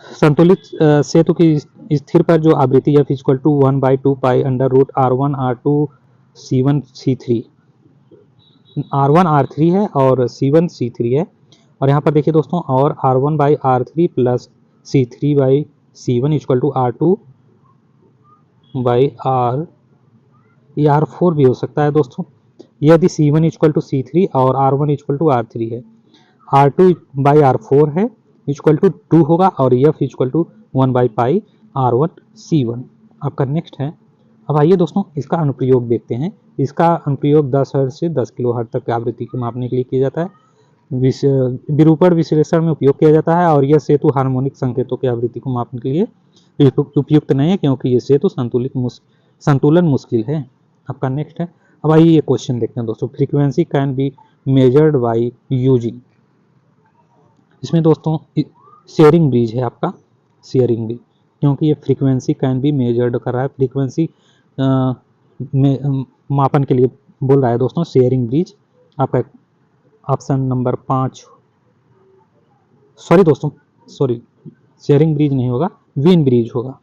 संतुलित सेतु की स्थिर पर जो आवृत्ति F equal to 1/2 pi under root R1 R2 C1 C3, R1 R3 है और C1 C3 है। और यहाँ पर देखिए दोस्तों, और R1/R3 plus C3/C1 equal to R2/R, ये R4 भी हो सकता है दोस्तों। यदि C1 इक्वल टू C3 और R1 इक्वल टू R3 है, R2/R4 है इक्वल टू 2 होगा, और F equal to 1/पाई R1 C1। आपका नेक्स्ट है, अब आइए दोस्तों इसका अनुप्रयोग देखते हैं। इसका अनुप्रयोग 10 हर्ट्ज से 10 किलो हर्ट्ज तक की आवृत्ति को मापने के लिए किया जाता है, विरूपण विश्लेषण में उपयोग किया जाता है, और यह सेतु हार्मोनिक संकेतों की आवृत्ति को मापने के लिए उपयुक्त नहीं है, क्योंकि ये सेतु संतुलन मुश्किल है। आपका नेक्स्ट है, अब आइए ये क्वेश्चन देखते हैं दोस्तों। Frequency can be measured by using, इसमें दोस्तों शेयरिंग ब्रिज है आपका, शेयरिंग ब्रिज, क्योंकि ये फ्रीक्वेंसी कैन बी मेजर्ड कर रहा है, फ्रीक्वेंसी मापन के लिए बोल रहा है दोस्तों, शेयरिंग ब्रिज। आपका ऑप्शन नंबर 5, सॉरी दोस्तों, सॉरी, शेयरिंग ब्रिज नहीं होगा, वेन ब्रिज होगा,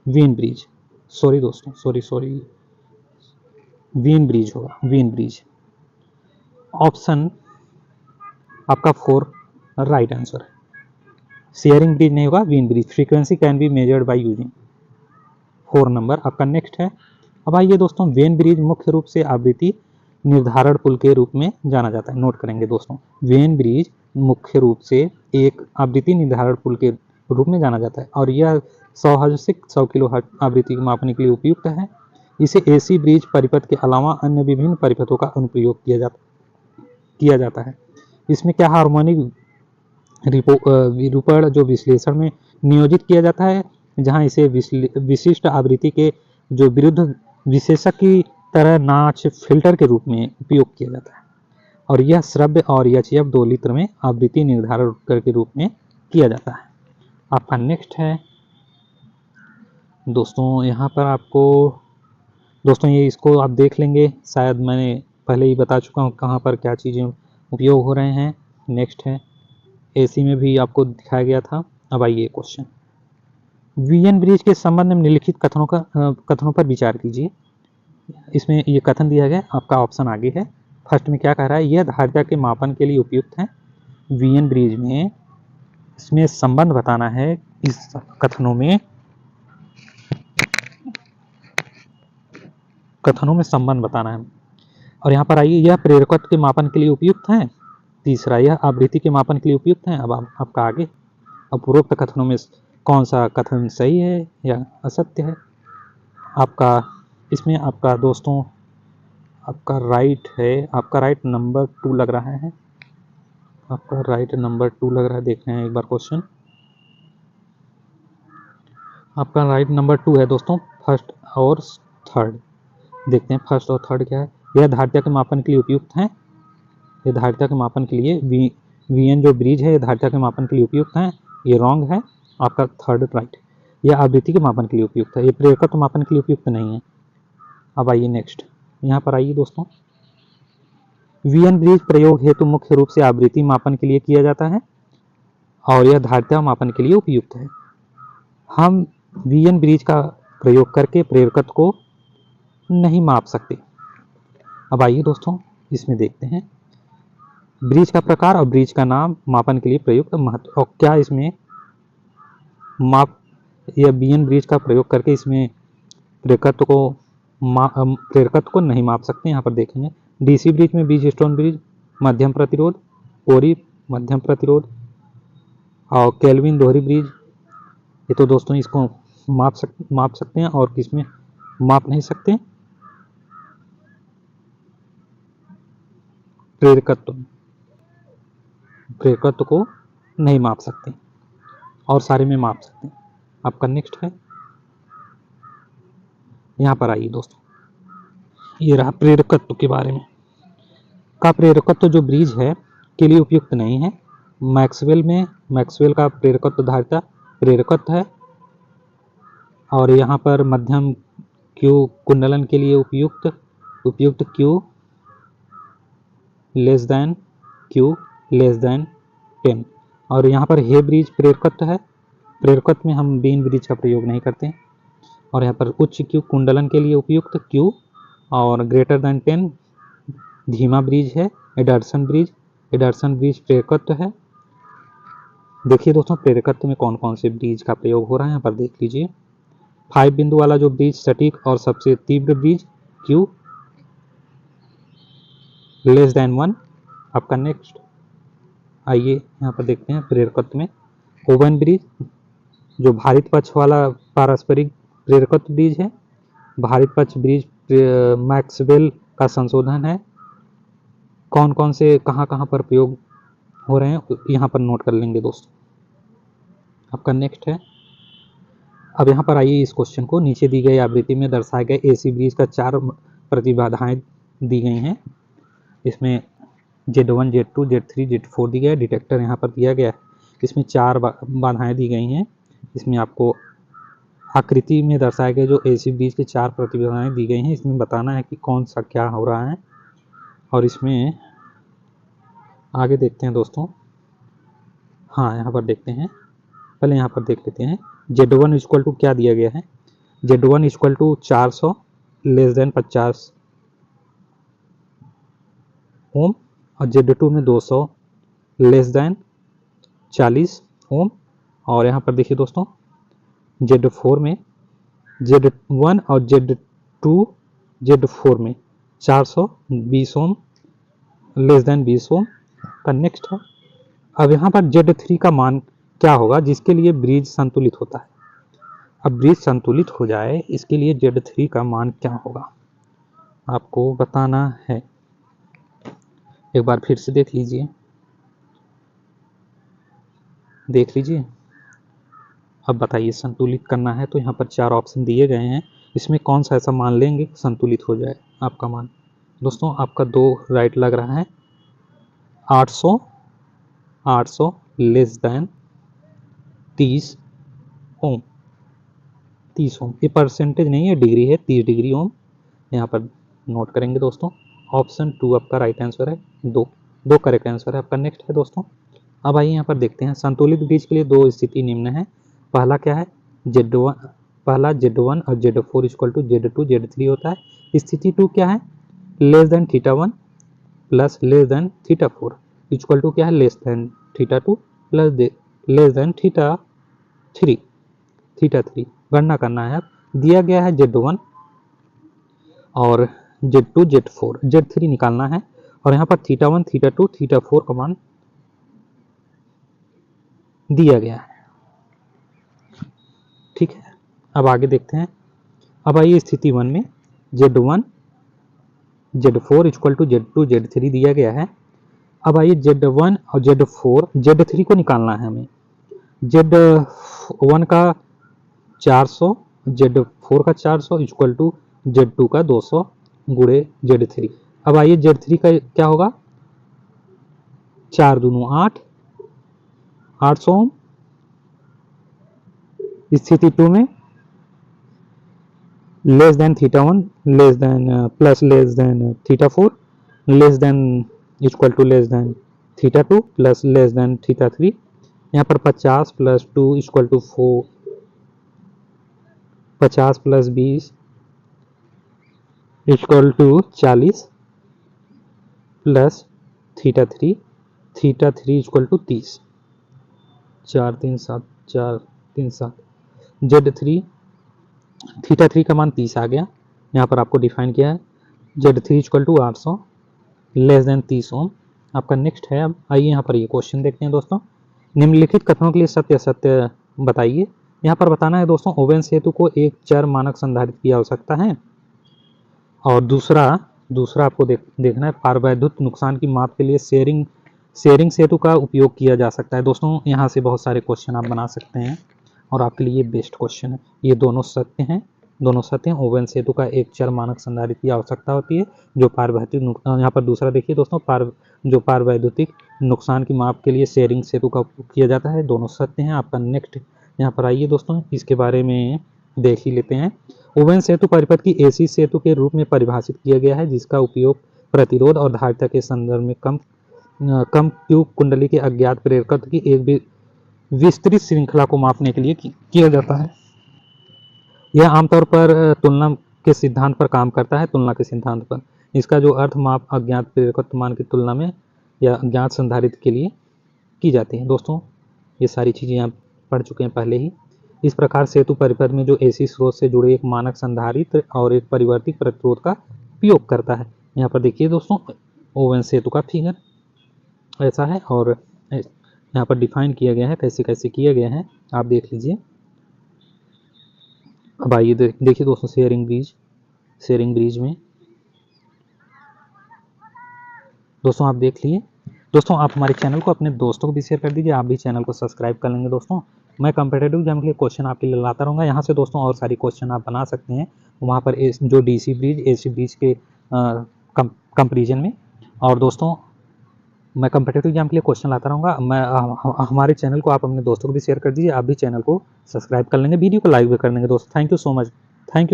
वेन ब्रिज, सॉरी दोस्तों, सॉरी, वेन ब्रिज होगा, वेन ब्रिज। ऑप्शन आपका 4 राइट आंसर है। शेयरिंग ब्रिज नहीं होगा, Wien bridge. Frequency can be measured by using 4 नंबर आपका नेक्स्ट है। अब आइए दोस्तों, वेन ब्रिज मुख्य रूप से आवृत्ति निर्धारण पुल के रूप में जाना जाता है। नोट करेंगे दोस्तों, वेन ब्रिज मुख्य रूप से एक आवृत्ति निर्धारण पुल के रूप में जाना जाता है और यह 100 हर्ट्ज से 100 किलो हर्ट्ज आवृत्ति को मापने के लिए उपयुक्त है। इसे एसी ब्रिज परिपथ के अलावा अन्य विभिन्न परिपथों का अनुप्रयोग किया जाता है। इसमें क्या हार्मोनिक विरूपण जो विश्लेषण में नियोजित किया जाता है, जहां इसे विशिष्ट आवृत्ति के जो विरुद्ध विशेषक की तरह नाच फिल्टर के रूप में उपयोग किया जाता है और यह श्रव्य और एचएफ दोलित्र में आवृत्ति निर्धारण उपकरण के रूप में किया जाता है। आपका नेक्स्ट है दोस्तों, यहाँ पर आपको दोस्तों ये इसको आप देख लेंगे, शायद मैंने पहले ही बता चुका हूँ कहाँ पर क्या चीज़ें उपयोग हो रहे हैं। नेक्स्ट है, एसी में भी आपको दिखाया गया था। अब आइए क्वेश्चन, वीएन ब्रिज के संबंध में निम्नलिखित कथनों पर विचार कीजिए। इसमें ये कथन दिया गया, आपका ऑप्शन आगे है। फर्स्ट में क्या कह रहा है, यह धारिता के मापन के लिए उपयुक्त है। वीएन ब्रिज में इसमें संबंध बताना है, इस कथनों में संबंध बताना है। और यहाँ पर आइए, यह प्रेरकत्व के मापन के लिए उपयुक्त है। तीसरा, यह आवृत्ति के मापन के लिए उपयुक्त है। अब आपका आगे, उपरोक्त कथनों में कौन सा कथन सही है या असत्य है। आपका इसमें आपका दोस्तों आपका राइट है, आपका राइट नंबर 2 लग रहा है। आपका राइट नंबर 2 लग रहा है। देख रहे हैं एक बार क्वेश्चन, आपका राइट नंबर 2 है दोस्तों, फर्स्ट और थर्ड। देखते हैं फर्स्ट और थर्ड क्या है। यह धारिता के मापन के लिए उपयुक्त है। यह धारिता के मापन के लिए वीएन जो ब्रिज है, यह धारिता के मापन के लिए उपयुक्त है। ये रॉन्ग है, आपका थर्ड राइट। यह आवृत्ति के मापन के लिए उपयुक्त है, ये प्रेरकत्व मापन के लिए उपयुक्त नहीं है। अब आइए नेक्स्ट, यहाँ पर आइए दोस्तों, वीएन ब्रिज प्रयोग हेतु मुख्य रूप से आवृत्ति मापन के लिए किया जाता है और यह धारिता मापन के लिए उपयुक्त है। हम वीएन ब्रिज का प्रयोग करके प्रेरकत्व को नहीं माप सकते। अब आइए दोस्तों, इसमें देखते हैं ब्रिज का प्रकार और ब्रिज का नाम मापन के लिए प्रयुक्त महत्व, और क्या इसमें या वीएन ब्रिज का प्रयोग करके इसमें प्रेरकत्व को नहीं माप सकते। यहाँ पर देखेंगे, डीसी ब्रिज में बीज स्टोन ब्रिज मध्यम प्रतिरोध, कोरी मध्यम प्रतिरोध और केल्विन दोहरी ब्रिज, ये तो दोस्तों इसको माप सकते हैं और किसमें माप नहीं सकते, प्रेरकत्व को नहीं माप सकते और सारे में माप सकते हैं। आपका नेक्स्ट है, यहाँ पर आइए दोस्तों, ये रहा प्रेरकत्व के बारे में। का प्रेरकत्व जो ब्रिज है के लिए उपयुक्त नहीं है। मैक्सवेल का प्रेरकत्व धारिता प्रेरकत्व है और यहाँ पर मध्यम क्यू कुंडलन के लिए उपयुक्त क्यू लेस देन 10 और यहाँ पर हे ब्रिज प्रेरकत्व है। प्रेरकत्व में हम बीन ब्रिज का प्रयोग नहीं करते। और यहाँ पर उच्च क्यू कुंडलन के लिए उपयुक्त क्यू और ग्रेटर देन 10 धीमा ब्रिज है। एडर्सन ब्रिज प्रेरकत्व है। देखिए दोस्तों, प्रेरकत्व में कौन कौन से ब्रिज का प्रयोग हो रहा है, यहाँ पर देख लीजिए। 5 बिंदु वाला जो ब्रिज सटीक और सबसे तीव्र ब्रिज क्यू लेस देन 1। आपका नेक्स्ट आइए, यहाँ पर देखते हैं प्रेरकत्व में ओवन ब्रिज जो भारित पक्ष वाला पारस्परिक प्रेरकत्व ब्रिज है। भारित पक्ष ब्रिज मैक्सवेल का संशोधन है। कौन कौन से कहाँ पर प्रयोग हो रहे हैं यहाँ पर नोट कर लेंगे दोस्तों। आपका नेक्स्ट है, अब यहाँ पर आइए, इस क्वेश्चन को नीचे दी गई आवृत्ति में दर्शाए गए एसी ब्रिज का 4 प्रतिबाधाएं दी गई हैं। इसमें Z1, Z2, Z3, Z4 दी गई है। डिटेक्टर यहाँ पर दिया गया है। इसमें 4 बाधाएं दी गई हैं। इसमें आपको आकृति में दर्शाए गए जो एसी ब्रिज के 4 प्रतिबाधाएं दी गई हैं, इसमें बताना है कि कौन सा क्या हो रहा है। और इसमें आगे देखते हैं दोस्तों। हाँ, यहाँ पर देखते हैं, पहले यहाँ पर देख लेते हैं। Z1 इक्वल टू क्या दिया गया है, Z1 equal to 400 less than 50 ohm और Z2 में 200 लेस देन 40 ओम। और यहाँ पर देखिए दोस्तों Z4 में Z1 और Z2 Z4 में 420 ओम लेस देन 20 ओम का नेक्स्ट है। अब यहाँ पर Z3 का मान क्या होगा जिसके लिए ब्रिज संतुलित होता है। अब ब्रिज संतुलित हो जाए इसके लिए Z3 का मान क्या होगा आपको बताना है। एक बार फिर से देख लीजिए, अब बताइए संतुलित करना है तो यहाँ पर 4 ऑप्शन दिए गए हैं, इसमें कौन सा ऐसा मान लेंगे संतुलित हो जाए आपका मान। दोस्तों आपका 2 राइट लग रहा है। 800 लेस देन 30 ओम। 30 ओम, ये परसेंटेज नहीं है, डिग्री है, 30 डिग्री ओम यहाँ पर नोट करेंगे दोस्तों। ऑप्शन 2 आपका राइट आंसर है। दो करेक्ट आंसर है आपका। नेक्स्ट है दोस्तों, अब आइए यहाँ पर देखते हैं संतुलित ब्रिज के लिए 2 स्थिति निम्न है। पहला क्या है Z1 और Z4 equal to Z2 Z3 होता है। स्थिति 2 क्या है, less than θ1 plus less than θ4 equal to क्या है, less than θ2 plus less than θ3। गणना करना है। दिया गया है Z1 और Z2 Z4 Z3 निकालना है और यहाँ पर θ1 θ2 θ4 का मान दिया गया है। ठीक है, अब आगे देखते हैं। अब आइए स्थिति 1 में Z1 Z4 equal to Z2 Z3 दिया गया है। अब आइए Z1 और Z4 Z3 को निकालना है हमें। Z1 का 400 Z4 का 400 इक्वल टू Z2 का 200 गुणे Z3। अब आइए Z3 का क्या होगा, 4 दूनी 8 800 ओम। स्थिति 2 में less than θ1 less than plus less than θ4 less than equal to less than θ2 plus less than θ3। यहाँ पर 50 plus 2 equal to 4, 50 plus 20 equal to 40 plus θ3 equal to 30। 4 3 7 4 3 7 Z3 θ3 का मान 30 आ गया। यहाँ पर आपको डिफाइन किया है Z3 equal to 800 less than 30 ohm आपका। नेक्स्ट है, अब आइए यहाँ पर ये क्वेश्चन देखते हैं दोस्तों। निम्नलिखित कथनों के लिए सत्य असत्य बताइए। यहाँ पर बताना है दोस्तों ओवेन सेतु को एक चर मानक संधारित्र की आवश्यकता है। और दूसरा आपको देखना है पारवैद्युत नुकसान की माप के लिए शेयरिंग सेतु का उपयोग किया जा सकता है। दोस्तों यहाँ से बहुत सारे क्वेश्चन आप बना सकते हैं और आपके लिए बेस्ट क्वेश्चन है। ये दोनों सत्य हैं। ओवेन सेतु का एक चर मानक संधारित्र की आवश्यकता होती है जो पारवैद्युतिक नुकसान। यहाँ पर दूसरा देखिए दोस्तों, जो पारवैद्युतिक नुकसान की माप के लिए शेयरिंग सेतु का उपयोग किया जाता है, दोनों सत्य हैं आपका। नेक्स्ट यहाँ पर आइए दोस्तों, इसके बारे में देख ही लेते हैं। ओवेन सेतु परिपथ की एसी सेतु के रूप में परिभाषित किया गया है जिसका उपयोग प्रतिरोध और धारिता के संदर्भ में कम क्यू कुंडली के अज्ञात प्रेरकत्व की एक विस्तृत श्रृंखला को मापने के लिए किया जाता है। यह आमतौर पर तुलना के सिद्धांत पर काम करता है। तुलना के सिद्धांत पर इसका जो अर्थ माप अज्ञात प्रेरकत्व मान की तुलना में या अज्ञात संधारित्र के लिए की जाती है। दोस्तों ये सारी चीज़ें आप पढ़ चुके हैं पहले ही। इस प्रकार सेतु परिपथ में जो एसी स्रोत से जुड़े एक मानक संधारित्र और एक परिवर्तित प्रतिरोध का उपयोग करता है। यहाँ पर देखिए दोस्तों ओवेन सेतु का फिगर ऐसा है और यहाँ पर डिफाइन किया गया है कैसे कैसे किया गया है, आप देख लीजिए। अब आइए देखिए दोस्तों शेयरिंग ब्रिज में दोस्तों आप देख लिए। दोस्तों आप हमारे चैनल को अपने दोस्तों को भी शेयर कर दीजिए, आप भी चैनल को सब्सक्राइब कर लेंगे। दोस्तों मैं कॉम्पिटेटिव एग्जाम के लिए क्वेश्चन आपके लिए लाता रहूँगा। यहाँ से दोस्तों और सारी क्वेश्चन आप बना सकते हैं वहाँ पर जो DC ब्रिज AC ब्रिज के कंपेरिजन में। और दोस्तों मैं कॉम्पिटेटिव एग्जाम के लिए क्वेश्चन लाता रहूँगा। हमारे चैनल को आप अपने दोस्तों को भी शेयर कर दीजिए, आप भी चैनल को सब्सक्राइब कर लेंगे, वीडियो को लाइक भी कर लेंगे। दोस्तों थैंक यू सो मच।